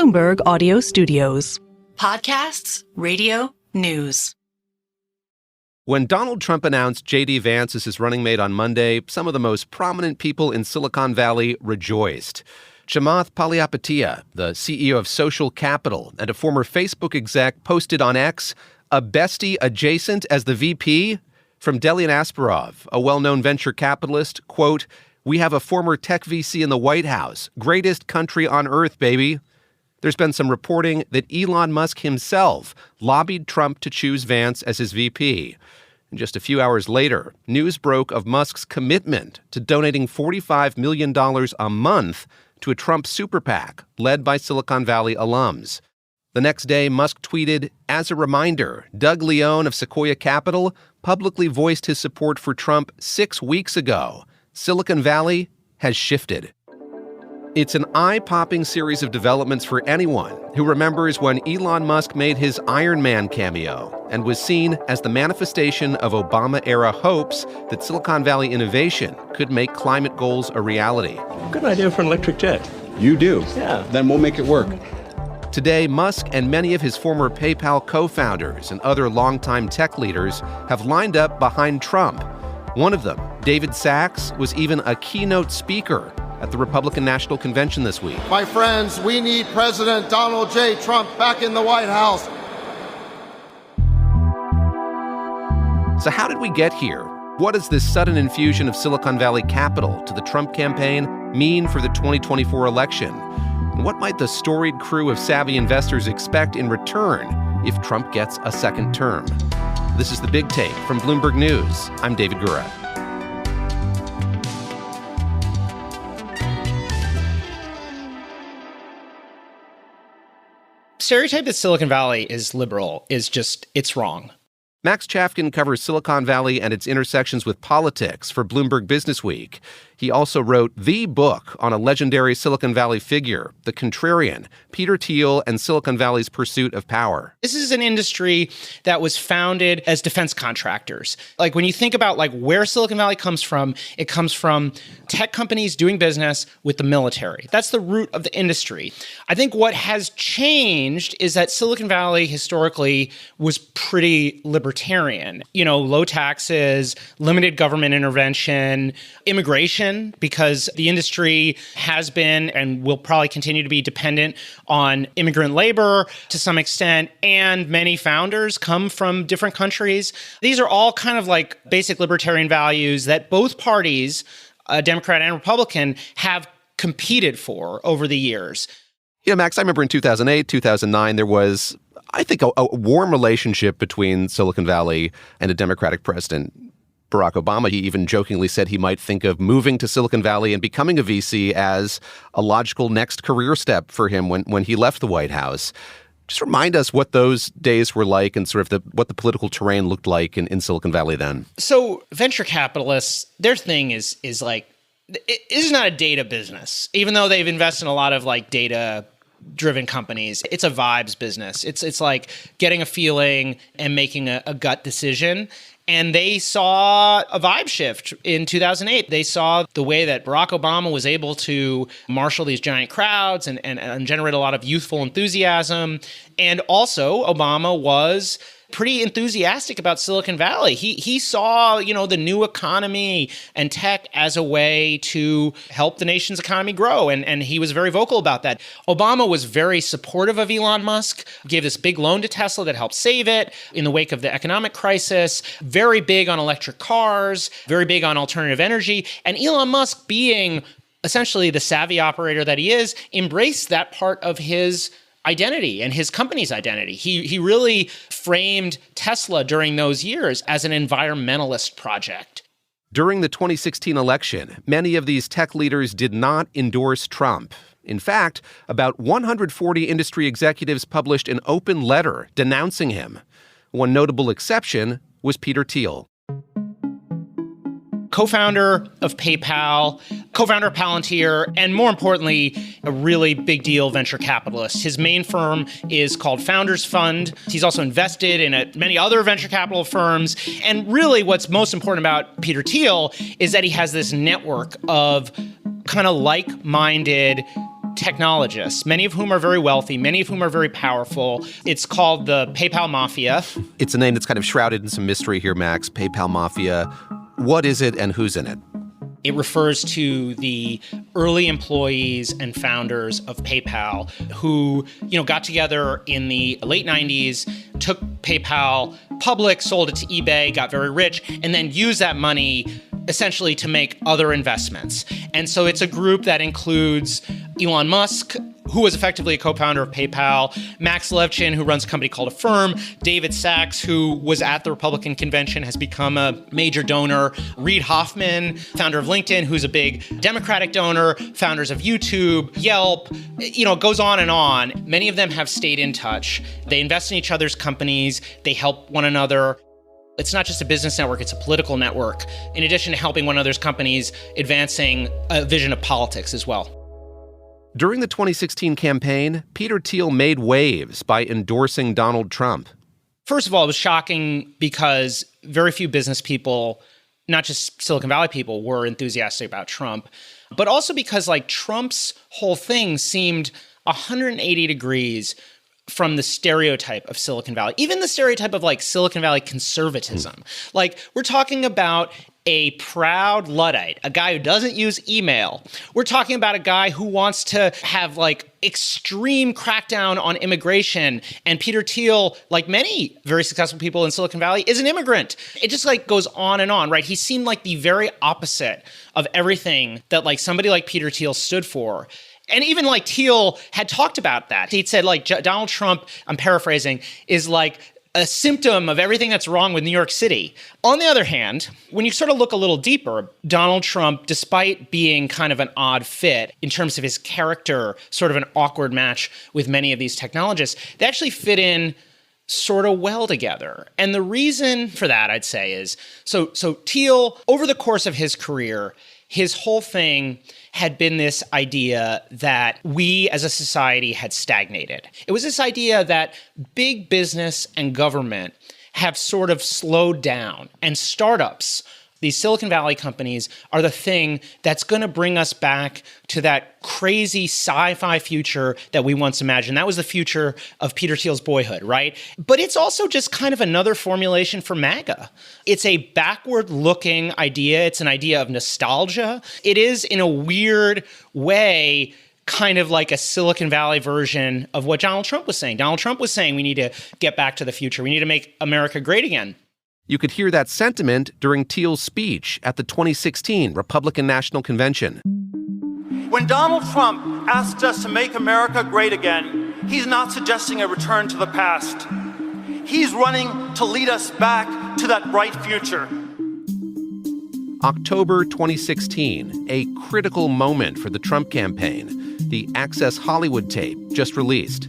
Bloomberg Audio Studios. Podcasts, radio, news. When Donald Trump announced JD Vance as his running mate on Monday, some of the most prominent people in Silicon Valley rejoiced. Chamath Palihapitiya, the CEO of Social Capital and a former Facebook exec, posted on X, "A bestie adjacent as the VP?" From Delian Asparov, a well-known venture capitalist, quote, "We have a former tech VC in the White House. Greatest country on earth, baby." There's been some reporting that Elon Musk himself lobbied Trump to choose Vance as his VP. And just a few hours later, news broke of Musk's commitment to donating $45 million a month to a Trump super-PAC led by Silicon Valley alums. The next day, Musk tweeted, "As a reminder, Doug Leone of Sequoia Capital publicly voiced his support for Trump 6 weeks ago. Silicon Valley has shifted." It's an eye-popping series of developments for anyone who remembers when Elon Musk made his Iron Man cameo and was seen as the manifestation of Obama-era hopes that Silicon Valley innovation could make climate goals a reality. Good idea for an electric jet. You do? Yeah. Then we'll make it work. Today, Musk and many of his former PayPal co-founders and other longtime tech leaders have lined up behind Trump. One of them, David Sachs, was even a keynote speaker at the Republican National Convention this week. My friends, we need President Donald J. Trump back in the White House. So how did we get here? What does this sudden infusion of Silicon Valley capital to the Trump campaign mean for the 2024 election? And what might the storied crew of savvy investors expect in return if Trump gets a second term? This is The Big Take from Bloomberg News. I'm David Gura. Stereotype that Silicon Valley is liberal is just, it's wrong. Max Chafkin covers Silicon Valley and its intersections with politics for Bloomberg Businessweek. He also wrote the book on a legendary Silicon Valley figure, the contrarian, Peter Thiel and Silicon Valley's pursuit of power. This is an industry that was founded as defense contractors. Like when you think about like where Silicon Valley comes from, it comes from tech companies doing business with the military. That's the root of the industry. I think what has changed is that Silicon Valley historically was pretty libertarian. You know, low taxes, limited government intervention, immigration, because the industry has been and will probably continue to be dependent on immigrant labor to some extent, and many founders come from different countries. These are all kind of like basic libertarian values that both parties, Democrat and Republican, have competed for over the years. Yeah, Max, I remember in 2008, 2009, there was, I think, a warm relationship between Silicon Valley and a Democratic president, Barack Obama. He even jokingly said he might think of moving to Silicon Valley and becoming a VC as a logical next career step for him when he left the White House. Just remind us what those days were like and sort of what the political terrain looked like in Silicon Valley then. So venture capitalists, their thing is like, it is not a data business, even though they've invested in a lot of like data-driven companies. It's a vibes business. It's like getting a feeling and making a gut decision. And they saw a vibe shift in 2008. They saw the way that Barack Obama was able to marshal these giant crowds and generate a lot of youthful enthusiasm. And also, Obama was pretty enthusiastic about Silicon Valley. He saw, the new economy and tech as a way to help the nation's economy grow, and he was very vocal about that. Obama was very supportive of Elon Musk, gave this big loan to Tesla that helped save it in the wake of the economic crisis, very big on electric cars, very big on alternative energy, and Elon Musk, being essentially the savvy operator that he is, embraced that part of his identity and his company's identity. He really framed Tesla during those years as an environmentalist project. During the 2016 election, many of these tech leaders did not endorse Trump. In fact, about 140 industry executives published an open letter denouncing him. One notable exception was Peter Thiel. Co-founder of PayPal, co-founder of Palantir, and more importantly, a really big deal venture capitalist. His main firm is called Founders Fund. He's also invested in many other venture capital firms. And really what's most important about Peter Thiel is that he has this network of kind of like-minded technologists, many of whom are very wealthy, many of whom are very powerful. It's called the PayPal Mafia. It's a name that's kind of shrouded in some mystery here, Max. PayPal Mafia. What is it and who's in it? It refers to the early employees and founders of PayPal who, got together in the late 90s, took PayPal public, sold it to eBay, got very rich, and then used that money essentially to make other investments. And so it's a group that includes Elon Musk, who was effectively a co-founder of PayPal, Max Chafkin, who runs a company called Affirm, David Sachs, who was at the Republican convention, has become a major donor, Reid Hoffman, founder of LinkedIn, who's a big Democratic donor, founders of YouTube, Yelp, it goes on and on. Many of them have stayed in touch. They invest in each other's companies. They help one another. It's not just a business network, it's a political network, in addition to helping one another's companies advancing a vision of politics as well. During the 2016 campaign, Peter Thiel made waves by endorsing Donald Trump. First of all, it was shocking because very few business people, not just Silicon Valley people, were enthusiastic about Trump, but also because Trump's whole thing seemed 180 degrees from the stereotype of Silicon Valley, even the stereotype of Silicon Valley conservatism. We're talking about a proud Luddite, a guy who doesn't use email. We're talking about a guy who wants to have extreme crackdown on immigration. And Peter Thiel, like many very successful people in Silicon Valley, is an immigrant. It just goes on and on, right? He seemed like the very opposite of everything that somebody like Peter Thiel stood for. And even Thiel had talked about that. He'd said Donald Trump, I'm paraphrasing, is a symptom of everything that's wrong with New York City. On the other hand, when you sort of look a little deeper, Donald Trump, despite being kind of an odd fit in terms of his character, sort of an awkward match with many of these technologists, they actually fit in sort of well together. And the reason for that, I'd say, is so Thiel, over the course of his career, his whole thing had been this idea that we as a society had stagnated. It was this idea that big business and government have sort of slowed down, and startups, these Silicon Valley companies, are the thing that's going to bring us back to that crazy sci-fi future that we once imagined. That was the future of Peter Thiel's boyhood, right? But it's also just kind of another formulation for MAGA. It's a backward-looking idea. It's an idea of nostalgia. It is, in a weird way, kind of like a Silicon Valley version of what Donald Trump was saying. Donald Trump was saying we need to get back to the future. We need to make America great again. You could hear that sentiment during Thiel's speech at the 2016 Republican National Convention. When Donald Trump asked us to make America great again, he's not suggesting a return to the past. He's running to lead us back to that bright future. October 2016, a critical moment for the Trump campaign. The Access Hollywood tape just released.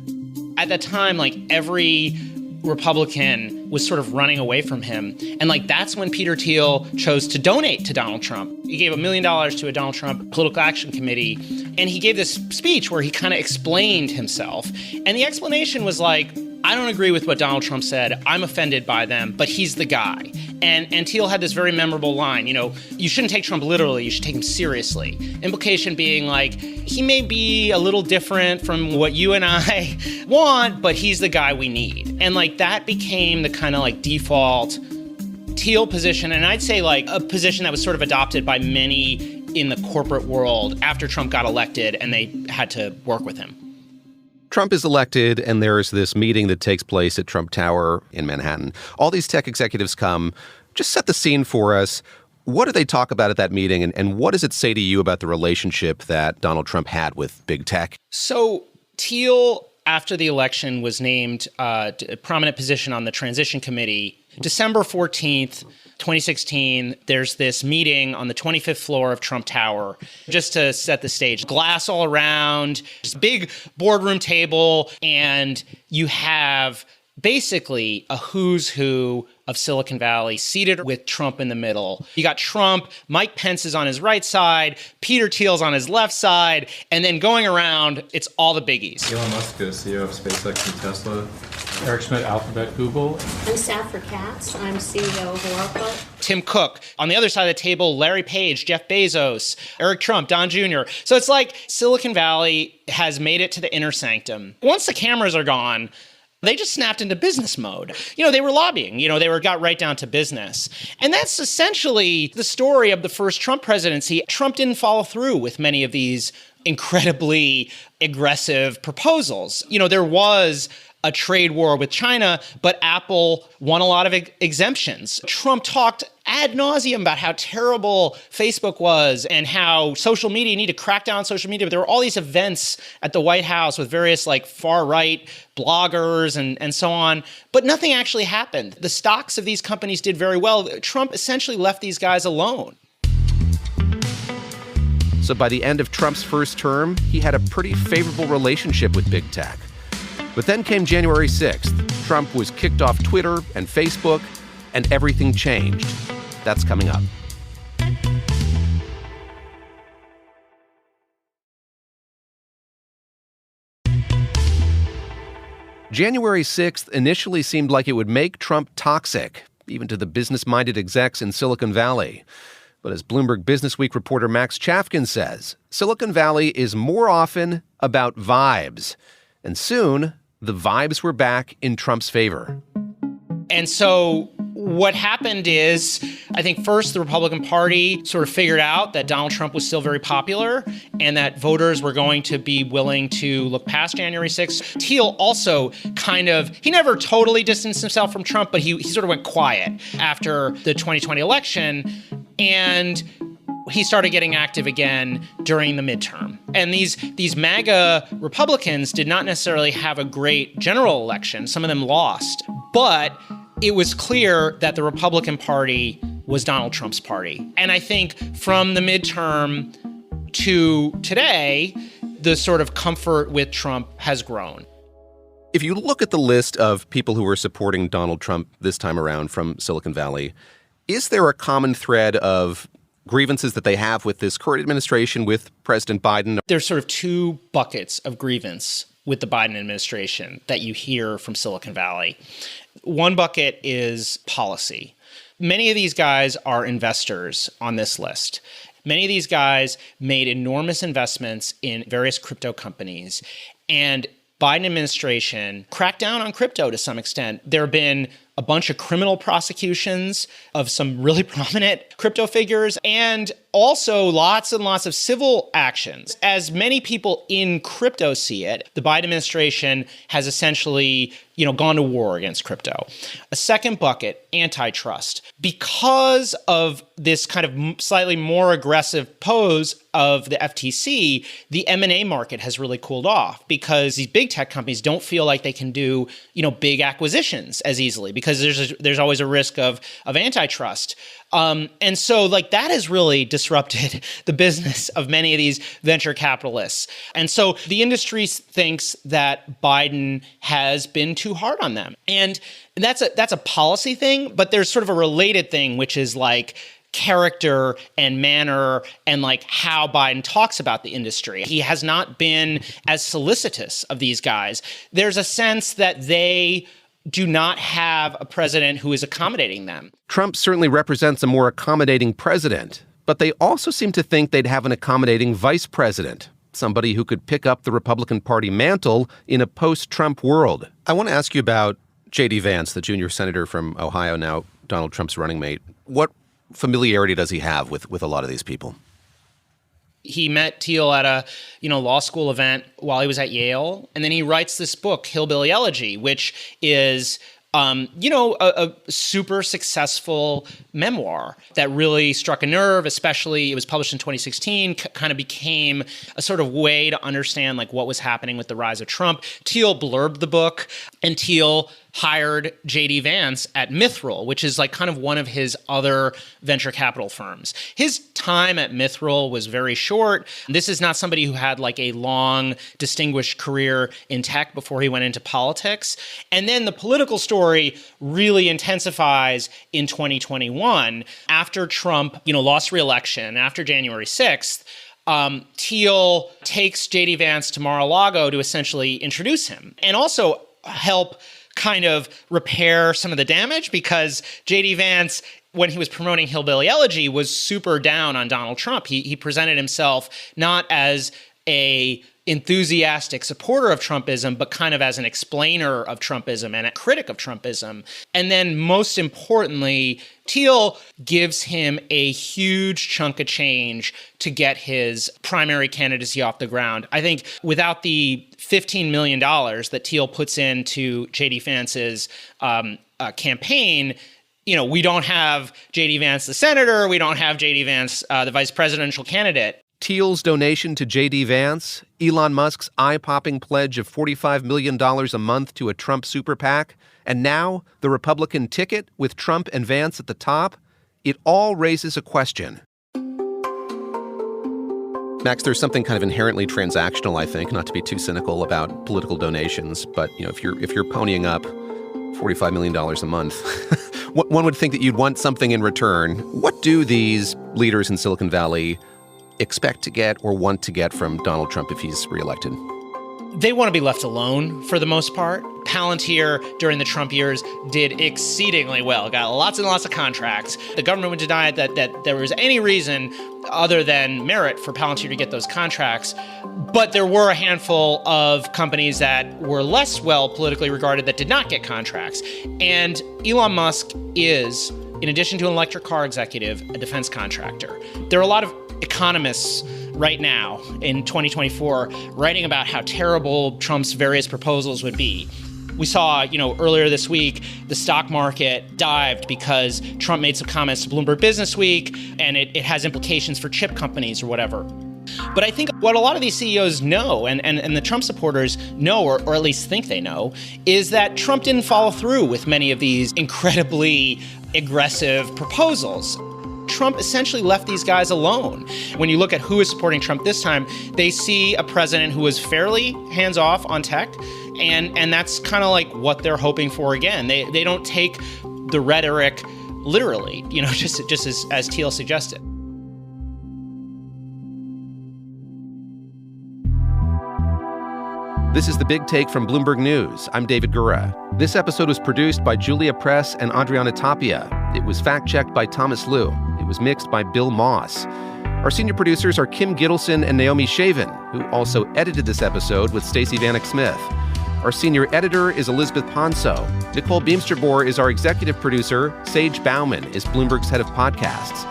At that time, every Republican was sort of running away from him. And that's when Peter Thiel chose to donate to Donald Trump. He gave $1 million to a Donald Trump political action committee. And he gave this speech where he kind of explained himself. And the explanation was I don't agree with what Donald Trump said. I'm offended by them, but he's the guy. And Thiel had this very memorable line, you shouldn't take Trump literally, you should take him seriously. Implication being he may be a little different from what you and I want, but he's the guy we need. And that became the kind of default Thiel position. And I'd say a position that was sort of adopted by many in the corporate world after Trump got elected and they had to work with him. Trump is elected, and there's this meeting that takes place at Trump Tower in Manhattan. All these tech executives come. Just set the scene for us. What do they talk about at that meeting, and what does it say to you about the relationship that Donald Trump had with big tech? So Thiel, after the election, was named a prominent position on the Transition Committee. December 14th, 2016, there's this meeting on the 25th floor of Trump Tower, just to set the stage. Glass all around, just big boardroom table, and you have basically a who's who of Silicon Valley, seated with Trump in the middle. You got Trump, Mike Pence is on his right side, Peter Thiel's on his left side, and then going around, it's all the biggies. Elon Musk, the CEO of SpaceX and Tesla. Eric Schmidt, Alphabet, Google. I'm Safra Katz. I'm CEO of Oracle. Tim Cook. On the other side of the table, Larry Page, Jeff Bezos, Eric Trump, Don Jr. So it's like Silicon Valley has made it to the inner sanctum. Once the cameras are gone, they just snapped into business mode. They were lobbying. They got right down to business. And that's essentially the story of the first Trump presidency. Trump didn't follow through with many of these incredibly aggressive proposals. There was a trade war with China, but Apple won a lot of exemptions. Trump talked ad nauseum about how terrible Facebook was and how social media, you need to crack down on social media. But there were all these events at the White House with various far-right bloggers and so on, but nothing actually happened. The stocks of these companies did very well. Trump essentially left these guys alone. So by the end of Trump's first term, he had a pretty favorable relationship with big tech. But then came January 6th. Trump was kicked off Twitter and Facebook, and everything changed. That's coming up. January 6th initially seemed like it would make Trump toxic, even to the business-minded execs in Silicon Valley. But as Bloomberg Businessweek reporter Max Chafkin says, Silicon Valley is more often about vibes. And soon, the vibes were back in Trump's favor. And so what happened is, I think first the Republican Party sort of figured out that Donald Trump was still very popular and that voters were going to be willing to look past January 6th. Thiel also he never totally distanced himself from Trump, but he sort of went quiet after the 2020 election. And he started getting active again during the midterm. And these MAGA Republicans did not necessarily have a great general election. Some of them lost. But it was clear that the Republican Party was Donald Trump's party. And I think from the midterm to today, the sort of comfort with Trump has grown. If you look at the list of people who are supporting Donald Trump this time around from Silicon Valley, is there a common thread of grievances that they have with this current administration, with President Biden? There's sort of two buckets of grievance with the Biden administration that you hear from Silicon Valley. One bucket is policy. Many of these guys are investors on this list. Many of these guys made enormous investments in various crypto companies, and Biden administration cracked down on crypto to some extent. There have been a bunch of criminal prosecutions of some really prominent crypto figures, and also lots and lots of civil actions. As many people in crypto see it, the Biden administration has essentially, gone to war against crypto. A second bucket, antitrust. Because of this kind of slightly more aggressive pose of the FTC, the M&A market has really cooled off because these big tech companies don't feel like they can do, big acquisitions as easily because there's always a risk of antitrust. And so that has really disrupted the business of many of these venture capitalists. And so the industry thinks that Biden has been too hard on them. And that's a policy thing, but there's sort of a related thing, which is character and manner and how Biden talks about the industry. He has not been as solicitous of these guys. There's a sense that they do not have a president who is accommodating them. Trump certainly represents a more accommodating president, but they also seem to think they'd have an accommodating vice president, somebody who could pick up the Republican Party mantle in a post-Trump world. I want to ask you about JD Vance, the junior senator from Ohio, now Donald Trump's running mate. What familiarity does he have with a lot of these people? He met Thiel at a law school event while he was at Yale, and then he writes this book, Hillbilly Elegy, which is a super successful memoir that really struck a nerve. Especially, it was published in 2016, kind of became a sort of way to understand what was happening with the rise of Trump. Thiel blurbed the book, and Thiel hired JD Vance at Mithril, which is like kind of one of his other venture capital firms. His time at Mithril was very short. This is not somebody who had like a long, distinguished career in tech before he went into politics. And then the political story really intensifies in 2021 after Trump, lost re-election, after January 6th. Thiel takes JD Vance to Mar-a-Lago to essentially introduce him and also help kind of repair some of the damage, because JD Vance, when he was promoting Hillbilly Elegy, was super down on Donald Trump. He presented himself not as a enthusiastic supporter of Trumpism, but kind of as an explainer of Trumpism and a critic of Trumpism. And then most importantly, Thiel gives him a huge chunk of change to get his primary candidacy off the ground. I think without the $15 million that Thiel puts into JD Vance's campaign, we don't have JD Vance the senator, we don't have JD Vance the vice presidential candidate. Thiel's donation to JD Vance, Elon Musk's eye-popping pledge of $45 million a month to a Trump super-PAC, and now the Republican ticket with Trump and Vance at the top, it all raises a question. Max, there's something kind of inherently transactional, I think, not to be too cynical about political donations, but if you're ponying up $45 million a month, one would think that you'd want something in return. What do these leaders in Silicon Valley expect to get or want to get from Donald Trump if he's reelected? They want to be left alone for the most part. Palantir during the Trump years did exceedingly well, got lots and lots of contracts. The government would deny that there was any reason other than merit for Palantir to get those contracts. But there were a handful of companies that were less well politically regarded that did not get contracts. And Elon Musk is, in addition to an electric car executive, a defense contractor. There are a lot of economists right now in 2024 writing about how terrible Trump's various proposals would be. We saw, earlier this week, the stock market dived because Trump made some comments to Bloomberg Businessweek, and it has implications for chip companies or whatever. But I think what a lot of these CEOs know, and the Trump supporters know, or at least think they know, is that Trump didn't follow through with many of these incredibly aggressive proposals. Trump essentially left these guys alone. When you look at who is supporting Trump this time, they see a president who is fairly hands-off on tech, and that's kind of like what they're hoping for again. They don't take the rhetoric literally, just as Thiel suggested. This is The Big Take from Bloomberg News. I'm David Gura. This episode was produced by Julia Press and Adriana Tapia. It was fact-checked by Thomas Liu. It was mixed by Bill Moss. Our senior producers are Kim Gittleson and Naomi Shaven, who also edited this episode with Stacey Vanek Smith. Our senior editor is Elizabeth Ponso. Nicole Beamsterboer is our executive producer. Sage Bauman is Bloomberg's head of podcasts.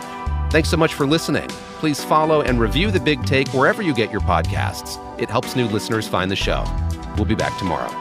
Thanks so much for listening. Please follow and review The Big Take wherever you get your podcasts. It helps new listeners find the show. We'll be back tomorrow.